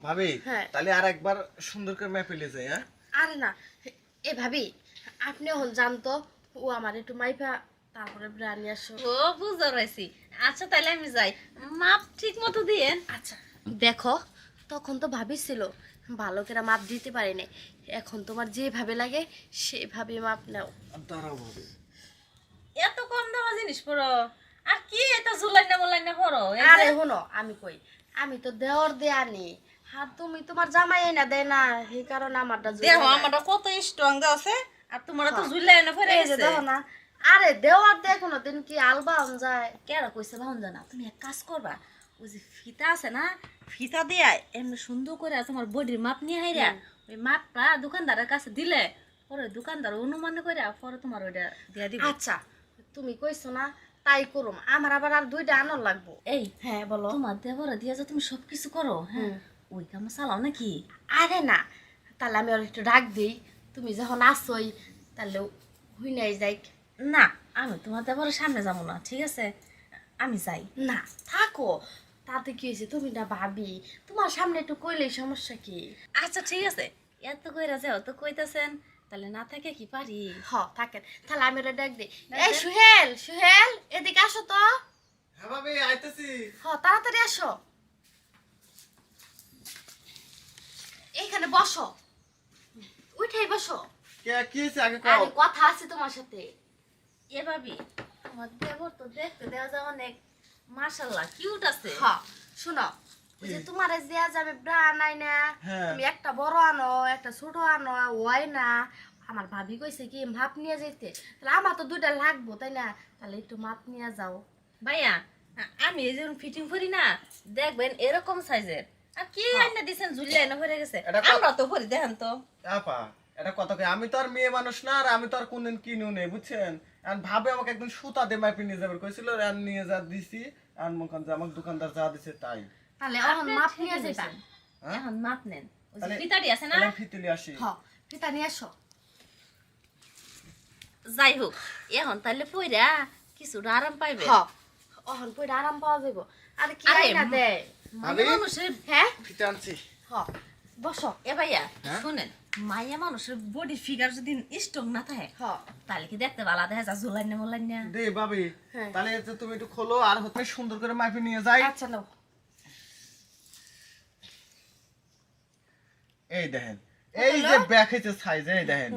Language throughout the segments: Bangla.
ভাবি হ্যাঁ। তাহলে আর একবার সুন্দর করে ম্যাপে নিয়ে যাই। হ্যাঁ আরে না, এ ভাবি আপনি এখন জানতো ও আমার একটু মাইফা তারপরে ব্রানি আসো। ও বুঝতে পারছি। আচ্ছা তাহলে আমি যাই, মাপ ঠিক মতো দিয়েন। আচ্ছা দেখো, তখন তো ভাবিছিল ভালো করে মাপ দিতে পারি নাই, এখন তোমার যেভাবে লাগে সেভাবে মাপ নাও। দাঁড়াও ভাবি। এত কম দামা জিনিস পড়ো, আর কি এটা ঝুলাই না পড়ো। আরে শোনো, আমি কই আমি তো দেওয়ার দেয়া নি, আর তুমি তোমার জামাই না দেয় না, সেই কারণে আমারটা ঝুলে দেখো যায়। আমারটা কত স্ট্রং দেওয়া আছে, আর তোমার তো ঝুলাই না পড়ে এই যে গেছে। দেখো না, আরে দেওয়ার দেয় কোনোদিন কি আলবা হন যায়? কেডা কইছে ভাউন জানা, তুমি এক কাজ করবা, ওই যে ফিতা আছে না, ফিতা দিয়ে এমনি সুন্দর করে তোমার বডির মাপ নিয়ে হাইরা ওই মাপটা দোকানদারের কাছে দিলে পরে দোকানদার অনুমান করে পরে তোমার ওইটা দিয়ে দিবে। আচ্ছা তুমি কইছো না, তাই করুম। আমার আবার আর দুইটা আনার লাগবো। এই হ্যাঁ বলো। তোমার দেবরে দিয়ে যে তুমি সবকিছু করো, হ্যাঁ ওই কাম চালাও নাকি? আরে না, তাহলে আমি আর একটু ডাক দিই, তুমি যখন আসোই তাহলে হুই নাই যাই। না, আমি তোমার দেবরের সামনে যাবো না, ঠিক আছে? আমি যাই। না থাকো, তাতে কি হয়েছে, তুমি না ভাবি, তোমার সামনে একটু কইলেই সমস্যা কি? আচ্ছা ঠিক আছে, এত কইরা যাও তো কইতাছেন, তাহলে না থাকে কি পারি? হ থাকেন, তাহলে আমি ওরা ডাক দিই। এই সুহেল, সুহেল এদিকে আসো তো। হ্যাঁ ভাবি আইতেছি। হ তাড়াতাড়ি আসো, এইখানে বসো, উঠেই বসো। কে কি হয়েছে আগে কও। আরে কথা আছে তোমার সাথে। এ ভাবি, আমার দেবর তো দেখতে দেওয়া যায় অনেক, মাশাআল্লাহ কিউট আছে। হ শোনো, ওই যে তোমার দেয়া যাবে ব্রা নাই না, হ্যাঁ। তুমি একটা বড় আনো একটা ছোট আনো, ওই না আমার ভাবি কইছে কি মাপ নিয়ে যেতে, তাহলে আমার তো দুইটা লাগবো তাই না, তাহলে একটু মাপ নিয়ে যাও। ভাইয়া, আমি এই যে ফিটিং করি না, দেখবেন এরকম সাইজের। আর কি আইনা দিছেন ঝুলিয়ে না ভরে গেছে, এটা আমরা তো ভরি দেখেন তো। আপা এটা কত কি, আমি তো আর মেয়ে মানুষ না, আর আমি তো আর কোনদিন কিনিও নেই বুঝছেন। আর ভাবে আমাকে একদম সুতা দিয়ে মাপি নিয়ে যাবে কইছিল, আর নিয়ে যা দিছি, আর মনে যে আমাকে দোকানদার যা দিছে তাই। তাহলে এখন আপনি মাপ ঠিকই নিয়ে যাবা। বলছেন। এখন মাপ নেন, ওই যে তাহলে- ফিতারি আছে না। তাহলে আমি ফিতিলি আসি। হ ফিতা নিয়ে আসো। যাই হোক, এখন তাহলে পইরা কিছুটা আরাম পাইবে। হ এখন পয়টা আরাম পাওয়া যাবো। আর কি আরে, আইনা দেয়? ভাবি মানুষের, হ্যাঁ ফিতে আনছি। হ বসো। এ ভাইয়া হ্যাঁ? শুনেন, মাইয়া মানুষের বডি ফিগার যদি স্ট্রং না থাকে, হ তাহলে কি দেখতে ভালো দেখা যায় ঝুলাই না মোলাই না? দে ভাবি হ্যাঁ। তাহলে যে তুমি একটু খোলো, আর হচ্ছে সুন্দর করে মাপি নিয়ে যাই। আচ্ছা নাও। এই দেখেন, এই যে ব্যাগ হইছে সাইজ, এই দেখেন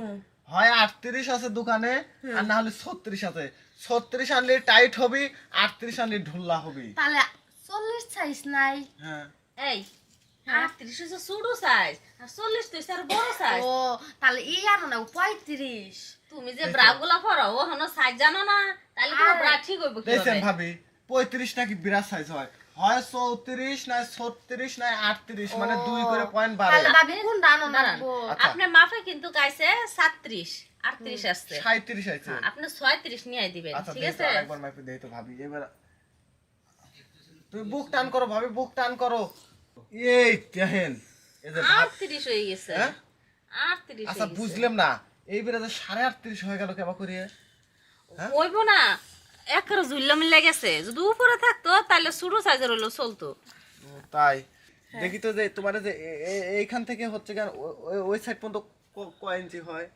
হয় 38 আছে দোকানে, আর না হলে 36 আছে। 36 আনলে টাইট হবে, 38 আনলে ঢুল্লা হবে। তাহলে 40 সাইজ নাই? হ্যাঁ এই 38 হচ্ছে ছোট সাইজ, আর 40 তো হচ্ছে আর বড় সাইজ। ও তাহলে এই আনো না 35। তুমি যে ব্রাগুলা পরো ও হনো সাইজ জানো না, তাহলে তোমার আরে, ব্রা ঠিক হইব দেখছেন কিভাবে? ভাবি 35 নাকি বিরাট সাইজ হয়, হয় 34 না 36 না 38, মানে 2 করে পয়েন্ট বাড়ে। তাহলে ভাবি কোনটা আনো দাঁড়ান, লাগবো? আচ্ছা। আপনার মাপে কিন্তু গাইছে 37, 38 আসছে। 37 আছে। আপনি 36 নিয়ে দিবেন, আচ্ছা ঠিক দেই তো আছে? আরেকবার মাপি দেই তো ভাবি। এবার তুমি বুক টান করো ভাবি, বুক টান করো। এই দেখেন, এই যে ভাব। 38 হয়ে গেছে। হ্যাঁ? 38 আচ্ছা হয়ে গেছে। বুঝলাম না, এই বেলা যে 38.5 হয়ে গেল কেবা করিয়ে। হ্যাঁ? হইব না, একেবারে ঝুল্লা মিলে গেছে। যদি উপরে থাকতো তাহলে ছোট সাইজের হইলো চলতো। ও, তাই দেখি তো যে তোমার যে এইখান থেকে হচ্ছে কেন ওই সাইড পর্যন্ত কয় ইঞ্চি হয়?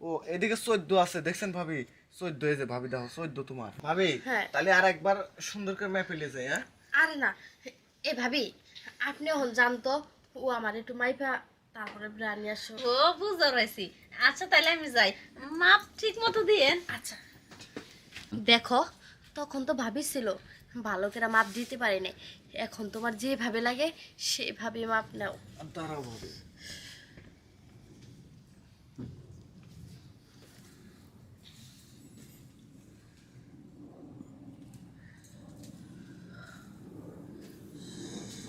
ও এদিকে 14 আছে, দেখছেন ভাবি? 14, এই যে ভাবি দেখো 14 তোমার। ভাবি হ্যাঁ। তাহলে আর একবার সুন্দর করে ম্যাপে নিয়ে যাই। হ্যাঁ আরে না, এ ভাবি আপনি এখন জানতো ও আমার একটু মাইফা তারপরে ব্রানি আসো। ও বুঝতে পারছি। আচ্ছা তাহলে আমি যাই, মাপ ঠিক মতো দিয়েন। আচ্ছা দেখো, তখন তো ভাবিছিল ভালো করে মাপ দিতে পারি নাই, এখন তোমার যেভাবে লাগে সেভাবে মাপ নাও। আর দাঁড়াও ভাবি।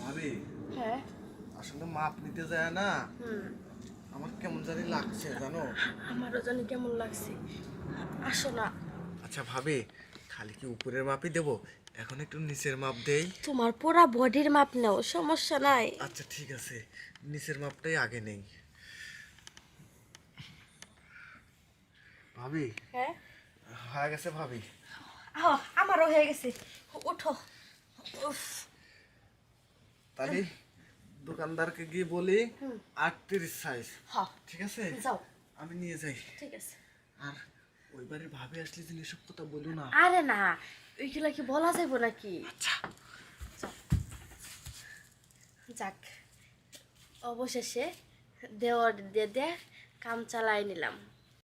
ভাবি হ্যাঁ আসলে মাপ নিতে যায় না, হুম, আমার কেমন জানি লাগছে জানো। আমারও জানি কেমন লাগছে। আসো না, আচ্ছা ভাবি খালি কি উপরের মাপই দেবো, এখন একটু নিচের মাপ দেই? তোমার পুরা বডির মাপ নাও, সমস্যা নাই। আচ্ছা ঠিক আছে, নিচের মাপটাই আগে নেই। ভাবি হ্যাঁ হয়ে গেছে ভাবি। আমারও হয়ে গেছে, উঠো। উফ, তাহলে দোকানদারকে গিয়ে বলি 38 সাইজ, হ ঠিক আছে? যাও, আমি নিয়ে যাই। ঠিক আছে। আর ওই বাড়ির ভাবি আসলে যেন এসব কথা বলো না। আরে না, ওইগুলা কি বলা যাইব নাকি? আচ্ছা। যাক, অবশেষে দেওয়ার দিয়ে কাম চালাই নিলাম।